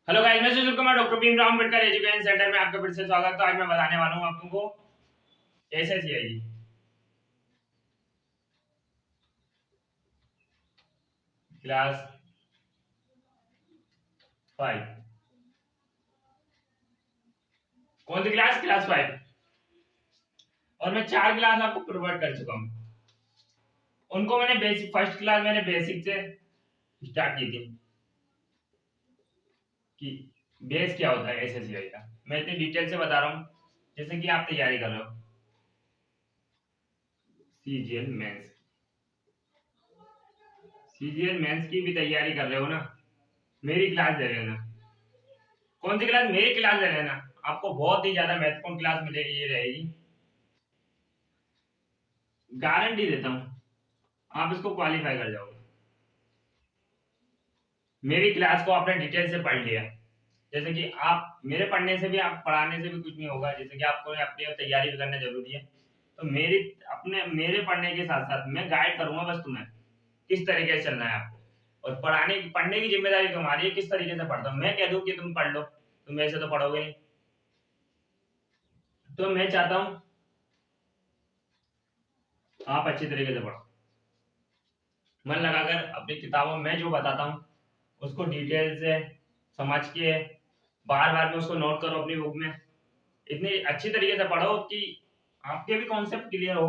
Hello guys, मैं Sushil Kumar doctor Bhimrao Ambedkar education centre में आपका फिर से स्वागत। तो आज मैं बताने वाला हूँ आप लोगों को एसएससीआई क्लास 5। कौन सी क्लास? क्लास 5। और मैं 4 क्लास आपको प्रोवाइड कर चुका हूँ। उनको मैंने बेसिक, फर्स्ट क्लास मैंने बेसिक से स्टार्ट की थी कि बेस क्या होता है एसएससीआई का। मैं इतनी डिटेल से बता रहा हूँ जैसे कि आप तैयारी कर रहे हो सीजीएल मेंस। सीजीएल मेंस की भी तैयारी कर रहे हो ना, मेरी क्लास ले लेना। कौन सी क्लास? मेरी क्लास ले लेना। आपको बहुत ही ज्यादा महत्वपूर्ण क्लास मिलेगी, ये रहेगी, गारंटी देता हूँ आप इसको क्वालिफाई कर जाओगे। मेरी क्लास को आपने डिटेल से पढ़ लिया, जैसे कि आप मेरे पढ़ने से भी, आप पढ़ाने से भी कुछ नहीं होगा, जैसे कि आपको अपनी तैयारी भी करना जरूरी है। तो मेरे पढ़ने के साथ साथ मैं गाइड करूंगा बस तुम्हें किस तरीके से चलना है आपको। और पढ़ने की जिम्मेदारी तुम्हारी है, किस तरीके से पढ़ता हूँ। मैं कह दूं कि तुम पढ़ लो, तुम ऐसे तो पढ़ोगे नहीं। तो मैं चाहता हूँ आप अच्छी तरीके से पढ़ो, मन लगाकर अपनी किताबों में जो बताता हूँ उसको डिटेल से समझ के बार बार में उसको नोट करो अपनी बुक में। इतनी अच्छी तरीके से पढ़ो कि आपके भी कॉन्सेप्ट क्लियर हो।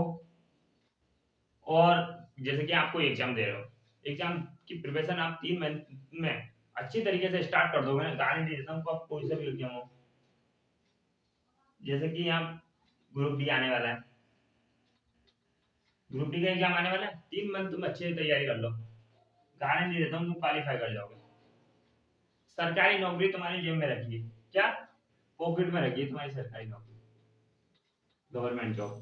और जैसे कि आपको एग्जाम दे रहे हो, एग्जाम की प्रिपरेशन आप 3 महीने में अच्छी तरीके से स्टार्ट कर दोगे ना, गारंटी देता हूँ आप कोई से भी एग्जाम हो। जैसे कि यहाँ ग्रुप डी आने वाला है, ग्रुप डी का एग्जाम आने वाला है, 3 मंथ तुम अच्छे से तैयारी कर लो, गारंटी देता हूँ तुम क्वालिफाई कर जाओगे। सरकारी नौकरी तुम्हारी जेब में रखी है क्या? पॉकेट में रखी है तुम्हारी सरकारी नौकरी, गवर्नमेंट जॉब,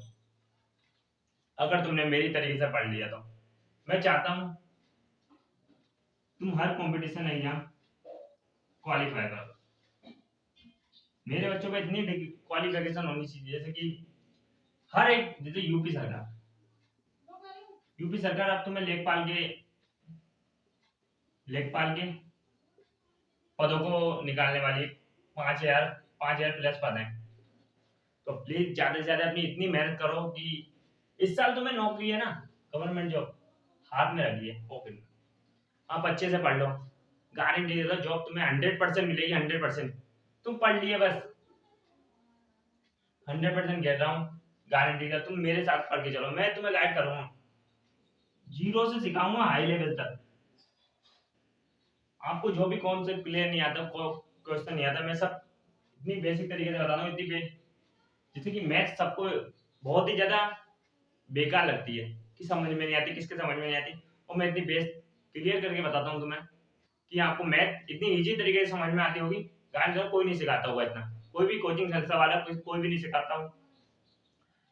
अगर तुमने मेरी तरीके से पढ़ लिया तो। मैं चाहता हूँ तुम हर कंपटीशन एग्जाम क्वालिफाई करो। मेरे बच्चों को इतनी क्वालिफिकेशन होनी चाहिए, जैसे कि हर एक, जैसे यूपी सरकार अब तुम्हें लेखपाल के पदों को निकालने वाली है। 5,000 5,000 प्लस पद हैं। तो प्लीज ज्यादा से ज्यादा अपनी इतनी मेहनत करो कि इस साल तुम्हें नौकरी है ना, गवर्नमेंट जॉब हाथ में रखी है पॉकेट में, आप अच्छे से पढ़ लो, गारंटी देता हूँ जॉब तुम्हें 100% मिलेगी। 100% तुम पढ़ लिए बस, 100% कह रहा हूँ, गारंटी का। तुम मेरे साथ पढ़ के चलो, मैं तुम्हें गाइड करूंगा, जीरो से सिखाऊंगा हाई लेवल तक। आपको जो भी कॉन्सेप्ट क्लियर नहीं आता, क्वेश्चन नहीं आता, मैं सब इतनी बेसिक तरीके से बताता हूँ, जैसे कि मैथ सबको बहुत ही ज्यादा बेकार लगती है कि समझ में नहीं आती, किसके समझ में नहीं आती, और मैं इतनी बेस क्लियर करके बताता हूँ तुम्हें कि आपको मैथ इतनी इजी तरीके से समझ में आती होगी। गाइड कोई नहीं सिखाता होगा इतना, कोई भी कोचिंग संस्था वाला कोई भी नहीं सिखाता हूँ।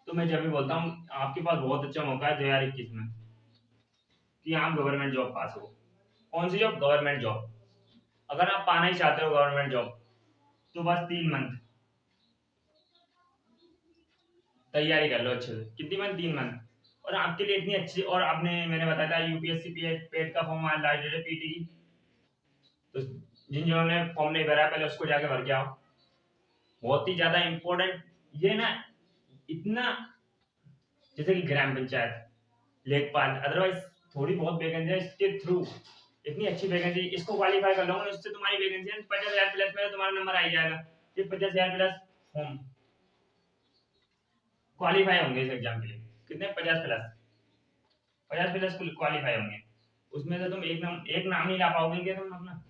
तो मैं जब भी बोलता हूँ आपके पास बहुत अच्छा मौका है 2021 में कि आप गवर्नमेंट जॉब पास हो। कौन सी जॉब? Government job. अगर आप पाना ही चाहते हो गवर्नमेंट जॉब, तो बस 3 मंथ तैयारी कर लो अच्छे से। कितनी मंथ? 3 मंथ। और आपके लिए इतनी अच्छी, और आपने, मैंने बताया था यूपीएससी पेट का फॉर्म आ है पीटी की, तो जिन जिन्होंने फॉर्म नहीं भरा पहले उसको जाके भर के आओ। बहुत ही ज्यादा इंपॉर्टेंट ये ना, इतना, जैसे कि ग्राम पंचायत, लेखपाल, अदरवाइज थोड़ी बहुत वैकेंसी है इसके थ्रू, इतनी अच्छी वैकेंसी, इसको क्वालिफाई कर लोगे इससे तुम्हारी वैकेंसी 50,000 प्लस में तुम्हारा नंबर आ ही जाएगा। ये 50,000 प्लस फॉर्म क्वालिफाई होंगे इस एग्जाम के लिए। कितने? 50 प्लस, 50 प्लस क्वालिफाई होंगे। उसमें से तुम एक नाम नहीं ला पाओगे क्या तुम अपना?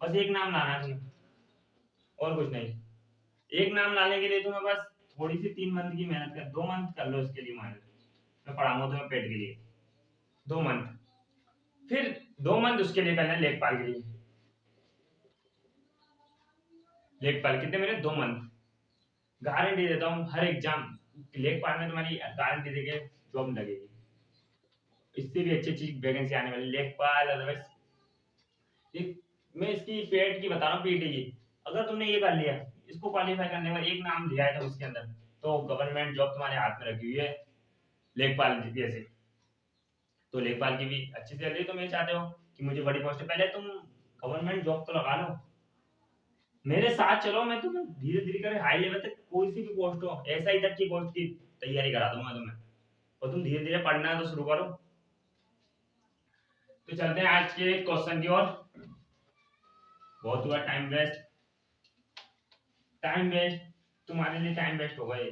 बस एक नाम लाना है तुम्हें, और कुछ नहीं। एक नाम लाने के लिए तुम्हें बस थोड़ी सी 3 मंथ की मेहनत कर, 2 मंथ कर लो इसके लिए मेहनत। मैं पढ़ाऊंगा तुम्हें पेट के लिए 2 मंथ, फिर 2 मंथ उसके लिए करना है लेखपाल के लिए। लेखपाल कितने मिले? 2 मंथ। गारंटी देता हूँ हर एग्जाम लेखपाल में तुम्हारी गारंटी देके जॉब लगेगी। इससे भी अच्छी अच्छी वैकेंसी आने वाली लेखपाल, अदरवाइज मैं इसकी पेट की बता रहा हूँ, पीटी की। अगर तुमने ये कर लिया, इसको क्वालिफाई करने में एक नाम लिया है तो उसके अंदर, तो गवर्नमेंट जॉब तुम्हारे हाथ में रखी हुई है, लेखपाल जैसे। तो लेखपाल की भी अच्छी सैलरी, तुम ये चाहते हो कि मुझे बड़ी पोस्ट है, पहले तुम गवर्नमेंट जॉब तो लगा लो, मेरे साथ चलो, मैं तुम्हें धीरे धीरे कर हाई लेवल तक कोई सी भी पोस्ट हो, ऐसा ही तक की पोस्ट की तैयारी करा दूंगा तुम्हें, और तुम धीरे धीरे पढ़ना है तो शुरू करो। तो चलते हैं आज के क्वेश्चन की ओर। बहुत हुआ टाइम वेस्ट, टाइम वेस्ट, तुम्हारे लिए टाइम वेस्ट होगा ये,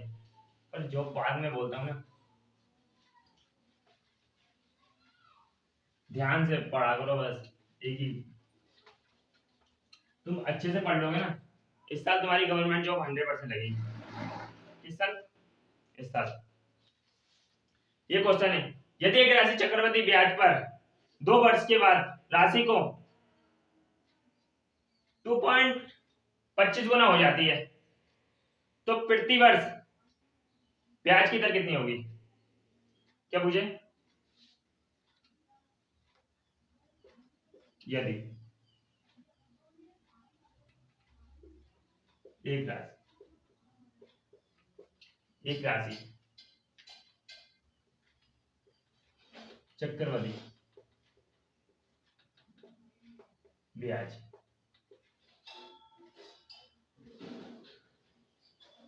पर जो बाद में बोलता हूँ ना, ध्यान से पढ़ा करो बस। एक ही, तुम अच्छे से पढ़ लोगे ना, इस साल तुम्हारी गवर्नमेंट जॉब 100% लगेगी। इस साल, इस साल। ये क्वेश्चन है, यदि एक राशि चक्रवृद्धि ब्याज पर 2 वर्ष के बाद राशि को 2.25 गुना हो जाती है, तो प्रति वर्ष ब्याज की दर कितनी होगी? क्या पूछे? यदि एक राशि, एक राशि चक्रवृद्धि ब्याज,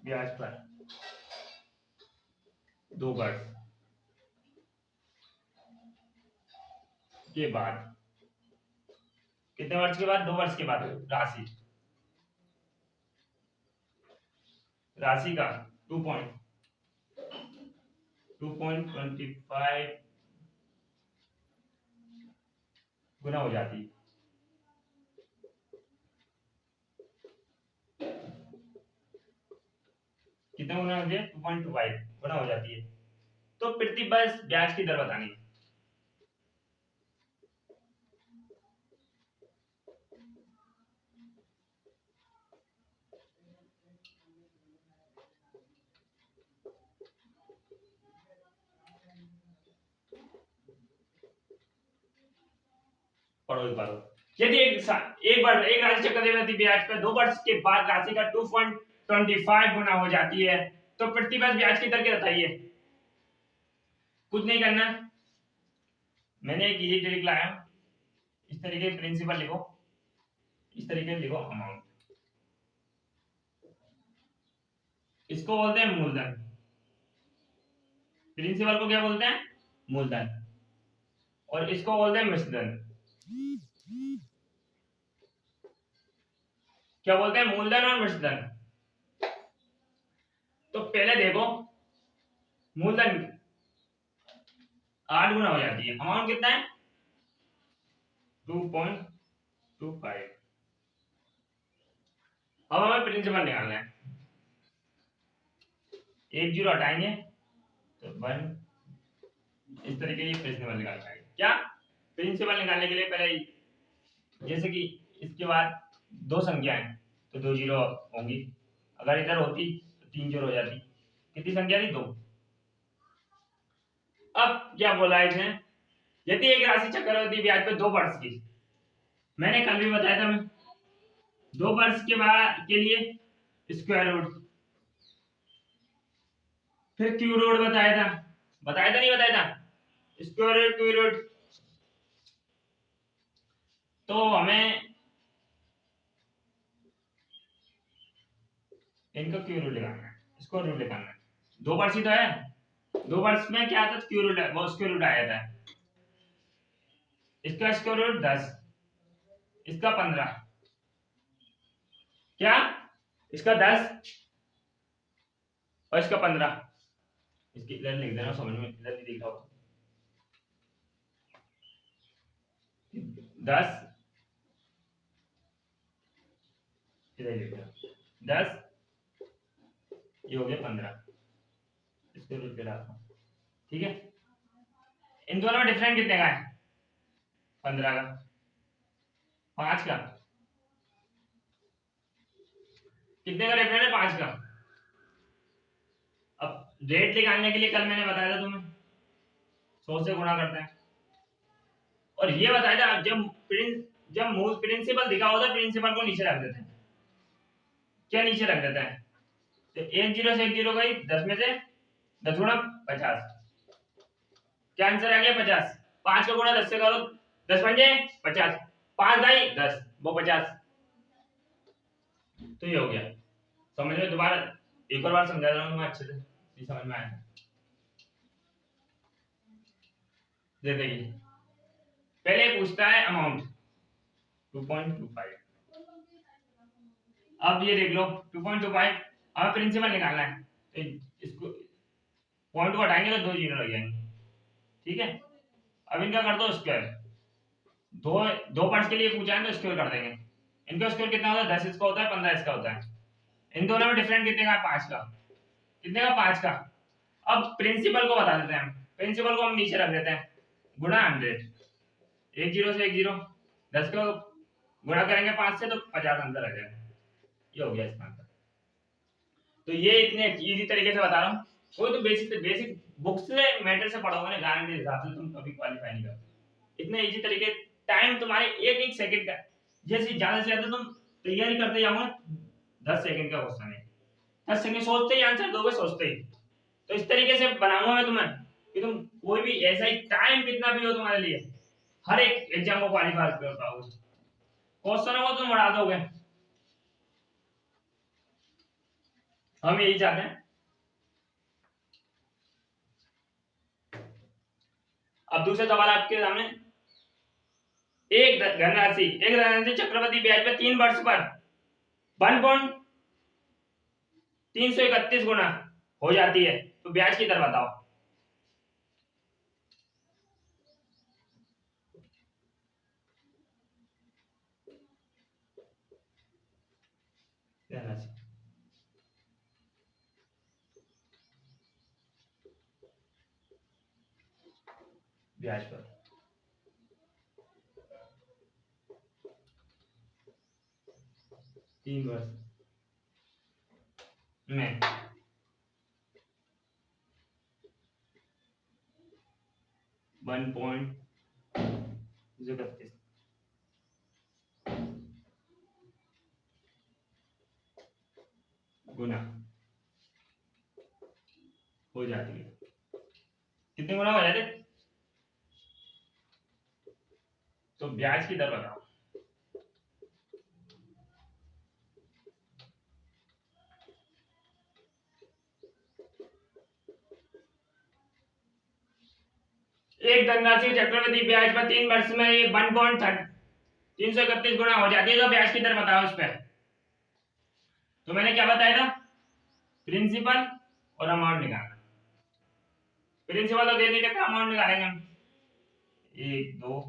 ब्याज पर 2 वर्ष के बाद, कितने वर्ष के बाद? 2 वर्ष के बाद राशि, राशि का 2.25 गुना हो जाती है। कितना गुना हो गया? 2.25 गुना हो जाती है। तो प्रति वर्ष ब्याज की दर बतानी है। पढ़ो एक बार। यदि एक राशि चक्रवृद्धि ब्याज पर 2 वर्ष के बाद राशि का 2.25 गुना हो जाती है, तो प्रति वर्ष ब्याज की दर क्या बताइए? कुछ नहीं करना, मैंने एक ये ट्रिक लाया, इस तरीके प्रिंसिपल लिखो, इस तरीके लिखो अमाउंट, इसको बोलते हैं मूलधन। प्रिंसिपल को क्या बोलते हैं? मूलधन। और इसको बोलते हैं मिश्रधन। क्या बोलते हैं? मूलधन और मिश्रधन। तो पहले देखो, मूलधन 8 गुना हो जाती है, अमाउंट कितना है? 2.25। अब हमें प्रिंसिपल निकालना है, एक जीरो हटाएंगे तो 1, इस तरीके ये प्रिंसिपल निकाल पाएंगे। क्या? प्रिंसिपल निकालने के लिए पहले, जैसे कि इसके बाद 2 संख्याएं, तो 2 जीरो होंगी, अगर इधर होती तो 3 जीरो हो जाती। कितनी संख्या थी? 2। अब क्या बोला है इसने? यदि एक राशि चक्रवृद्धि ब्याज पर 2 वर्ष की, मैंने कल भी बताया था, मैं 2 वर्ष के बाद के लिए स्क्वायर रूट, फिर क्यू रूट बताया था, बताया था नहीं बताया था? Square root, cube root. तो हमें इनका क्यू रूट निकालना है, स्क्वायर रूट निकालना है। 2 वर्ष ही तो है, 2 वर्ष में क्या था? क्यू रूट, वो स्क्वायर रूट आया था। इसका स्क्वायर रूट 10, इसका 15, क्या? इसका 10 और इसका 15। इसकी इधर लिख देना, समझ में इधर नहीं दिख रहा हो। 10 इधर लिख देना, 10 ये हो गया 15, इसको रूट पे डालता हूँ, ठीक है। इन दोनों में डिफरेंस कितने का है? 15 का, 5 का। कितने का डिफरेंस है? 5 का। अब रेट निकालने के लिए कल मैंने बताया था तुम्हें, 100 से गुणा करते हैं। और ये बताया था, जब मूल प्रिंसिपल दिखा होता, प्रिंसिपल को नीचे रख देते हैं। क्या नीचे रख देते हैं? तो 1 जीरो से 1 जीरो गई, 10 में से 10 गुणा 50। क्या आंसर आ गया? 50। 5 का गुणा 10 से करो, 10 पंजे 50, 5 ढाई 10, वो 50। तो ये हो गया। समझ में? दोबारा एक और बार समझा रहा हूँ मैं अच्छे से, ये समझ में आया। जैसे कि पहले पूछता है अमाउंट 2.25, अब ये देख लो 2.25, अब प्रिंसिपल निकालना है तो इसको पॉइंट को हटाएंगे तो 2 जीरो लग जाएंगे, ठीक है। अब इनका कर दो स्क्वायर, दो दो पार्ट्स के लिए पूछा है तो स्क्वायर कर देंगे। इनका स्क्वायर कितना होता है? 10 इसका होता है, 15 इसका होता है। इन दोनों में डिफरेंट कितने का? 5 का। कितने का? 5 का। अब प्रिंसिपल को बता देते हैं हम, प्रिंसिपल को हम नीचे रख देते हैं, गुणा 100, एक जीरो से एक जीरो, 10 को गुणा करेंगे 5 से तो 50 आंसर आ जाएगा। ये हो गया इसका आंसर। तो ये इतने इजी तरीके से बता रहा हूँ, कोई तो बेसिक बुक से मैटर से पढ़ोगे ना, गारंटी के हिसाब से तुम कभी क्वालिफाई नहीं कर। इतने इजी तरीके, टाइम तुम्हारे एक एक सेकंड का, जैसे ज्यादा से ज्यादा तुम तैयारी करते जाओगे 10 सेकंड का क्वेश्चन है, 10 सेकंड सोचते ही आंसर दोगे, सोचते ही। तो इस तरीके से बनाऊंगा मैं तुम्हें कि तुम कोई भी ऐसा ही, टाइम कितना भी हो तुम्हारे लिए, हर एक एग्जाम को क्वालिफाई कर पाओगे। क्वेश्चनों को तुम उड़ा दोगे, हम यही चाहते हैं। अब दूसरा सवाल आपके सामने, एक धनराशि चक्रवृद्धि ब्याज पर 3 वर्ष पर 1.331 गुना हो जाती है तो ब्याज की दर बताओ। धनराशि 3 वर्ष में 1.31 गुना हो जाती है। कितने गुना हो जाते? तो ब्याज की दर बताओ। एक धनराशि चक्रवृद्धि ब्याज पर 3 वर्ष में 1.331 गुना हो जाती है तो ब्याज की दर बताओ इस पर। तो मैंने क्या बताया था? प्रिंसिपल और अमाउंट निकालना। प्रिंसिपल तो दे नहीं देता, अमाउंट निकालेंगे हम। 1 2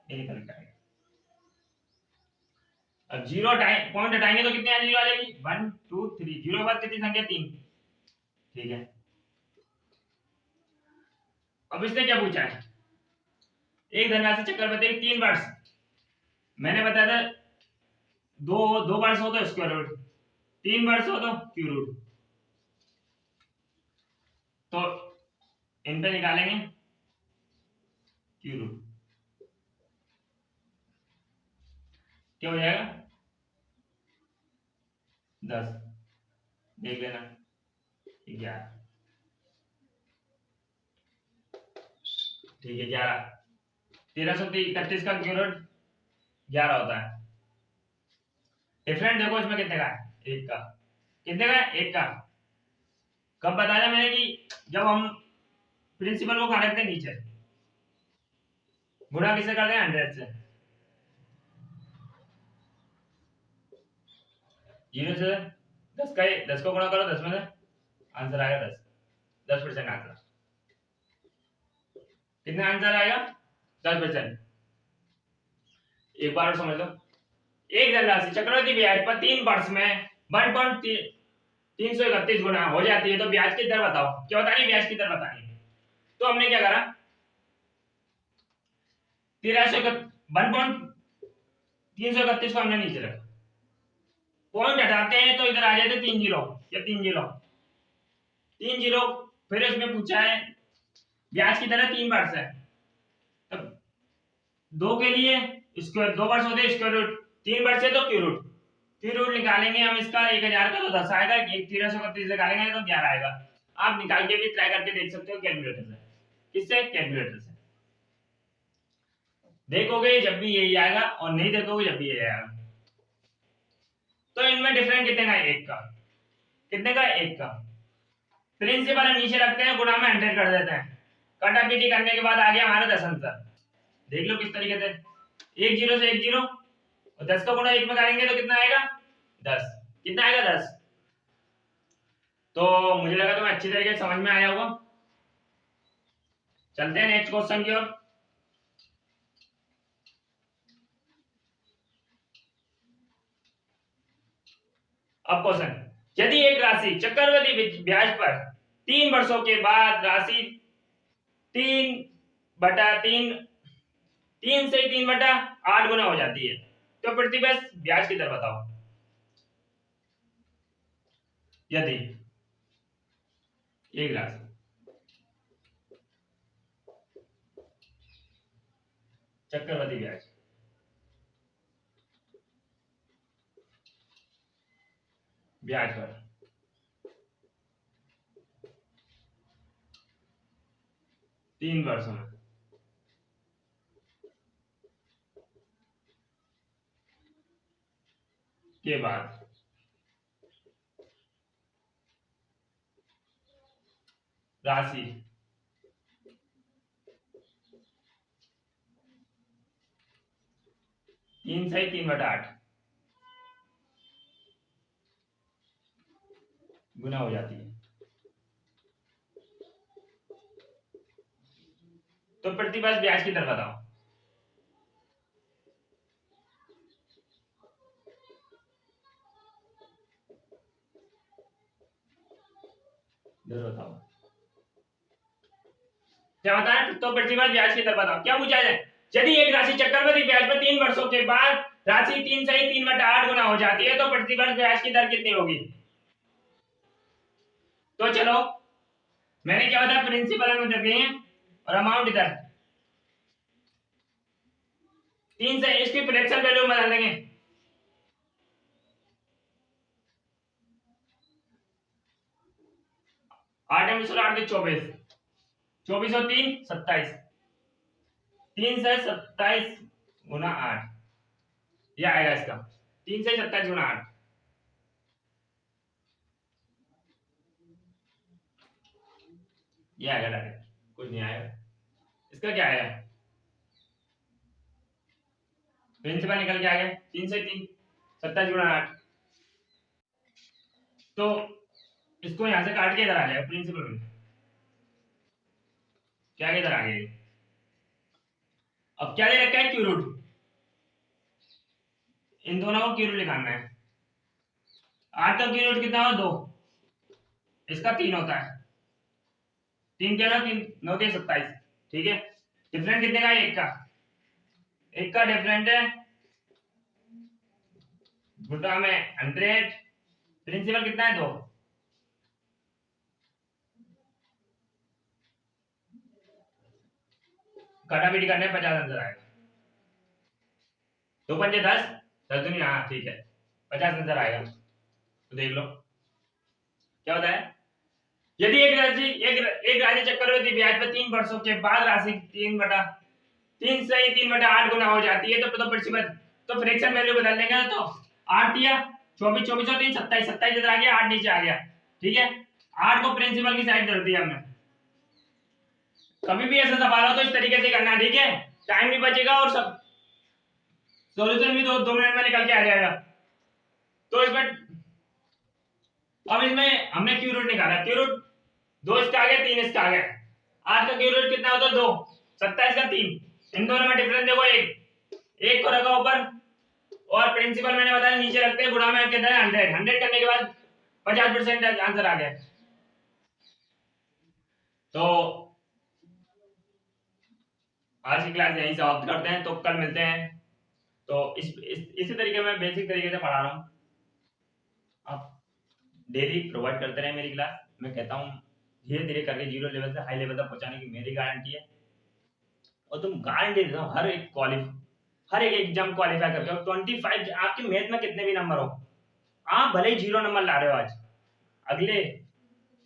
ये निकल जाएगा। अब जीरो टाइम पॉइंट हटाएंगे तो कितने जीरो आ जाएगी? 1 2 3, जीरो के बाद कितनी संख्या? 3, ठीक है। अब इसने क्या पूछा है? एक धनराशि चक्रवृद्धि 3 वर्ष, मैंने बताया था दो वर्ष हो तो स्क्वायर रूट, 3 वर्ष हो तो क्यू रूट। तो इन पे निकालेंगे क्यू रूट, क्या हो जाएगा? 10, देख लेना, 11, ठीक है। 11, 1331 का क्यू रूट 11 होता है। डिफरेंट देखो इसमें कितने का है? 1 का। कितने का है? 1 का। कब बताया मैंने? कि जब हम प्रिंसिपल को खा रखते हैं नीचे, गुणा किसे करते हैं? 100 से। 0 से 10 को गुणा करो 10 में से, आंसर आएगा 10, 10% आंसर। कितना आंसर आएगा? 10%। एक बार और समझ लो, एक धनराशि चक्रवृद्धि ब्याज पर 3 वर्ष में 1.331 गुना हो जाती है तो ब्याज की दर बताओ। क्या बतानी? ब्याज की दर बतानी है। तो हमने क्या करा? 1.331 को हमने नीचे रखा, पॉइंट हटाते हैं तो इधर आ जाते 3 जीरो, या 3 जीरो 3 जीरो। फिर इसमें पूछा है ब्याज की दर 3 वर्ष है, तब 2 के लिए स्क्वायर, 2 वर्ष होते स्क्वायर रूट, 3 वर्ष है तो क्यू रूट। क्यू रूट निकालेंगे हम इसका 1000 का तो 10 आएगा, 1331 निकालेंगे तो 11 आएगा। आप निकाल के भी ट्राई करके देख सकते हो कैलकुलेटर से। किससे? कैलकुलेटर से। देखोगे जब भी यही आएगा और नहीं देखोगे जब भी यही आएगा। तो इनमें डिफरेंस कितने का है? 1 का। कितने का? 1 का। प्रिंसिपल हम नीचे रखते हैं, गुणा में 100 कर देते हैं, काटा पीटी करने के बाद आ गया हमारा 10 आंसर। देख लो किस तरीके से, 1 0 से 1 0 और 10 का गुणा 1 में करेंगे तो कितना आएगा? 10। कितना आएगा? 10। तो मुझे लगा तुम्हें अच्छी तरीके से समझ में आया होगा। चलते हैं नेक्स्ट क्वेश्चन की ओर। अब क्वेश्चन, यदि एक राशि चक्रवृद्धि ब्याज पर 3 वर्षों के बाद राशि 3/3 3 से 3/8 गुना हो जाती है तो प्रतिवर्ष ब्याज की दर बताओ। यदि एक राशि चक्रवृद्धि ब्याज पर 3 वर्षों में के बाद राशि 3 से 3/8 गुना हो जाती है तो प्रतिवर्ष ब्याज की दर बताओ। दर बताओ क्या बता रहे? तो प्रतिवर्ष ब्याज की दर बताओ। क्या पूछा जाए? यदि एक राशि चक्रवृद्धि ब्याज पर 3 वर्षों के बाद राशि 3 से 3/8 गुना हो जाती है तो प्रतिवर्ष ब्याज की दर कितनी होगी? तो चलो, मैंने क्या बताया? प्रिंसिपल में दे हैं और अमाउंट इधर 3 से, इसकी फ्रैक्शन वैल्यू बना देंगे। 8 में 8 24, 24 और 3 27, 3 से 27 गुना 8 ये आएगा इसका, 3 से 27 गुना 8 ये आएगा डायरेक्ट, कुछ नहीं आएगा। इसका क्या आएगा? प्रिंसिपल निकल के आ गया 3 से 3 27 गुना 8। तो इसको यहां से काट के इधर आ जाएगा प्रिंसिपल में, क्या इधर आ गया। अब क्या दे रखा है? Q root. इन दोनों को क्यू रूट निकालना है। 8 का क्यू रूट कितना हो? 2। इसका 3 होता है, 3 क्या ना 3 9 के 27। ठीक है, डिफरेंट कितने का है? 1 का। 1 का डिफरेंट है, गुणा में 100, प्रिंसिपल कितना है? 2। काटापीटी करने 50 आंसर आएगा। 2 पंजे 10, 10 दूनी, हाँ ठीक है 50 आंसर आएगा। तो देख लो क्या होता है। यदि एक राशि चक्रवृद्धि ब्याज पर 3 वर्षों के बाद राशि 3 से 3/8 गुना हो जाती है तो प्रतिशत, तो फ्रैक्शन वैल्यू बदल देंगे। तो 8 दिया, 24 24 और 3 27, 27 इधर आ गया, 8 नीचे आ गया। ठीक है, 8 को प्रिंसिपल की साइड कर दिया हमने। कभी भी ऐसा सवाल हो तो इस तरीके से करना, ठीक है, टाइम भी बचेगा और सब सॉल्यूशन भी 2 मिनट में निकल के आ जाएगा। तो इसमें अब इसमें हमने क्यू रूट निकाला, क्यू रूट 2 इसका आ गया, 3 इसका आ गया। 8 का क्यू रूट कितना होता है? 2। 27 का 3, इन दोनों में डिफरेंस देखो 1 को रखा ऊपर और प्रिंसिपल मैंने बताया नीचे रखते हैं, गुणा में कितना है? 100। 100 करने के बाद 50% आंसर आ गया। तो आज की क्लास यहीं समाप्त करते हैं, तो कल मिलते हैं। तो इसी तरीके में बेसिक तरीके से पढ़ा रहा हूँ, आप डेली प्रोवाइड करते रहे मेरी क्लास। मैं कहता हूँ धीरे धीरे करके 0 लेवल से हाई लेवल तक पहुंचाने की मेरी गारंटी है। और तुम गारंटी देता हूँ हर एक एग्जाम क्वालिफाई करके 25, आपके मैथ में कितने भी नंबर हो, आप भले ही 0 नंबर ला रहे हो आज, अगले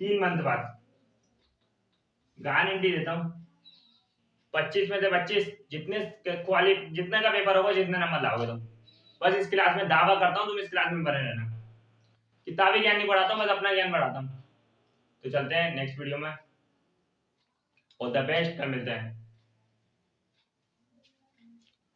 3 मंथ बाद गारंटी देता हूँ 25 में से 25, जितने का पेपर होगा जितने नंबर लाओगे तुम। बस इस क्लास में दावा करता हूँ, तुम इस क्लास में बने रहना। किताबी ज्ञान नहीं बढ़ाता हूँ, बस अपना ज्ञान बढ़ाता हूँ। तो चलते हैं नेक्स्ट वीडियो में। ऑल द बेस्ट, कल मिलते हैं।